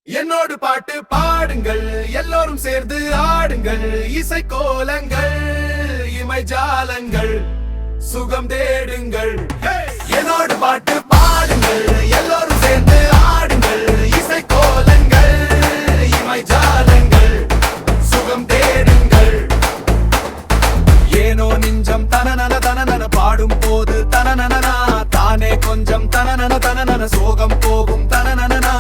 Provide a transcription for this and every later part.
என்னோடு பாட்டு பாடுங்கள், எல்லோரும் சேர்ந்து ஆடுங்கள். இசை கோலங்கள், இமை ஜாலங்கள், சுகம் தேடுங்கள். என்னோடு பாட்டு பாடுங்கள், எல்லோரும் சேர்ந்து ஆடுங்கள். இசை கோலங்கள், இமை ஜாலங்கள், சுகம் தேடுங்கள். ஏனோ நெஞ்சம் தனனன தனனன பாடும் போது தனனனா தானே கொஞ்சம் தனனன தனனன சோகம் போகும் தனனனா.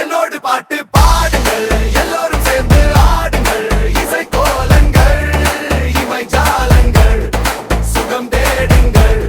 என்னோடு பாட்டு பாடுங்கள், எல்லோரும் சேர்ந்து ஆடுங்கள். இசை கோலங்கள், இமை ஜாலங்கள், சுகம் தேடுங்கள்.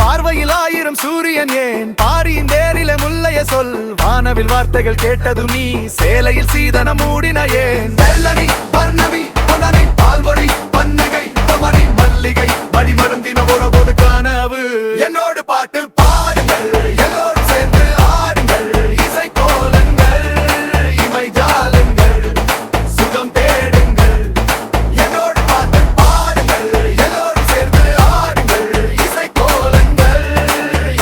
பார்வையில் ஆயிரம் சூரியன் ஏன் பாரியின் தேரில முல்லைய சொல். வானவில் வார்த்தைகள் கேட்டது நீ சேலையில் சீதன மூடின ஏன். வெள்ளரி பர்ணவி பொன்னனை பால்மொழி பன்னகை பொமரி மல்லிகை மடிமருந்தின ஒரு கனவு. என்னோடு பாட்டு பாடுங்கள், எல்லோரும் சேர்ந்து ஆடுங்கள். இசை கோலங்கள், இமை ஜாலங்கள், சுகம் தேடுங்கள். என்னோடு பாட்டு பாடுங்கள், எல்லோரும் சேர்ந்து ஆடுங்கள். இசை கோலங்கள்,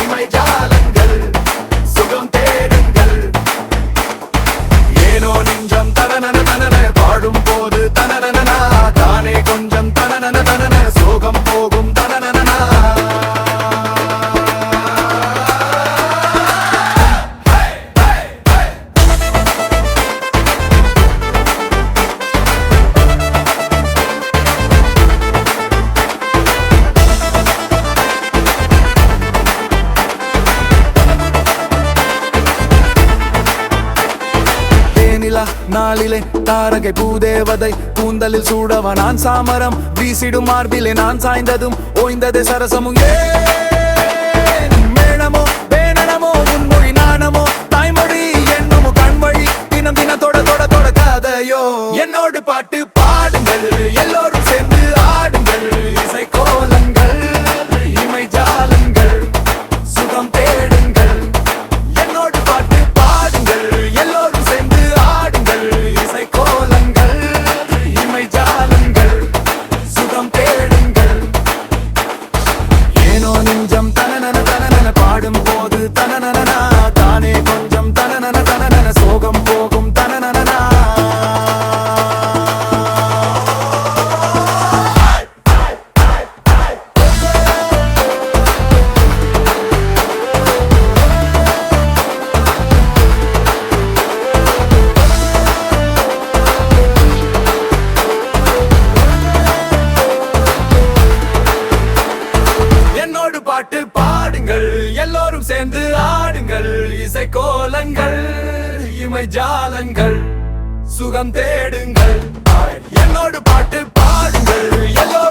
இமை ஜாலங்கள், சுகம் தேடுங்கள். ஏனோ நெஞ்சம் தனனன தனன பாடும் போது தனனனா தானே கொஞ்சம் தனனன தனன சோகம் போகும் தனனனா. நாளிலே தாரகை பூதேவதை கூந்தலில் சூடவ நான் சாமரம் வீசிடும் மார்பிலே நான் சாய்ந்ததும் ஓய்ந்ததே சரசமும். மேளமோ பேனமோ உன்மொழி நாணமோ தாய்மொழி என்னமோ கண்வழி தினம் தின தொட தொட தொட கதையோ. என்னோடு பாட்டு பாடுங்கள், எல்லோரும் சேர்ந்து ஆடுங்கள். இசை கோலங்கள், இமை ஜாலங்கள், சுகம் தேடுங்கள். என்னோடு பாட்டு பாடுங்கள், எல்லோரும் சேர்ந்து ஆடுங்கள். இசை கோலங்கள், இமை ஜாலங்கள், சுகம் தேடுங்கள். ஏனோ நெஞ்சம் தனனன தனனன பாடும் போது தனனனா தானே கொஞ்சம் தனனன தனனன சோகம் போகும் தனனனா. என்னோடு பாட்டு பாடுங்கள், எல்லோரும் சேர்ந்து ஆடுங்கள். இசை கோலங்கள், இமை ஜாலங்கள், சுகம் தேடுங்கள். என்னோடு பாட்டு பாடுங்கள், எல்லோரும்